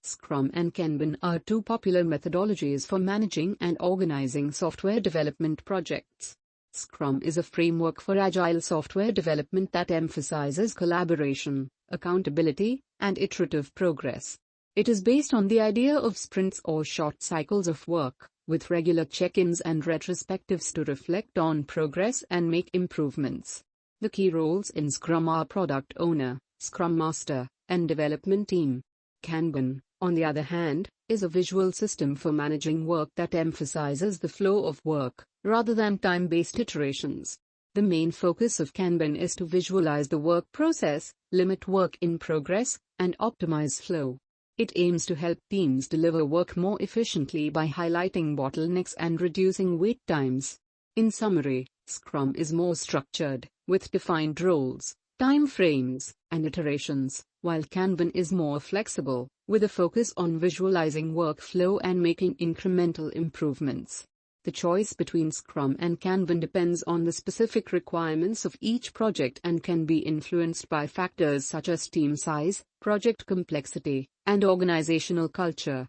Scrum and Kanban are two popular methodologies for managing and organizing software development projects. Scrum is a framework for agile software development that emphasizes collaboration, accountability, and iterative progress. It is based on the idea of sprints or short cycles of work, with regular check-ins and retrospectives to reflect on progress and make improvements. The key roles in Scrum are product owner, Scrum Master, and development team. Kanban, on the other hand, is a visual system for managing work that emphasizes the flow of work, rather than time-based iterations. The main focus of Kanban is to visualize the work process, limit work in progress, and optimize flow. It aims to help teams deliver work more efficiently by highlighting bottlenecks and reducing wait times. In summary, Scrum is more structured, with defined roles, time frames, and iterations, while Kanban is more flexible, with a focus on visualizing workflow and making incremental improvements. The choice between Scrum and Kanban depends on the specific requirements of each project and can be influenced by factors such as team size, project complexity, and organizational culture.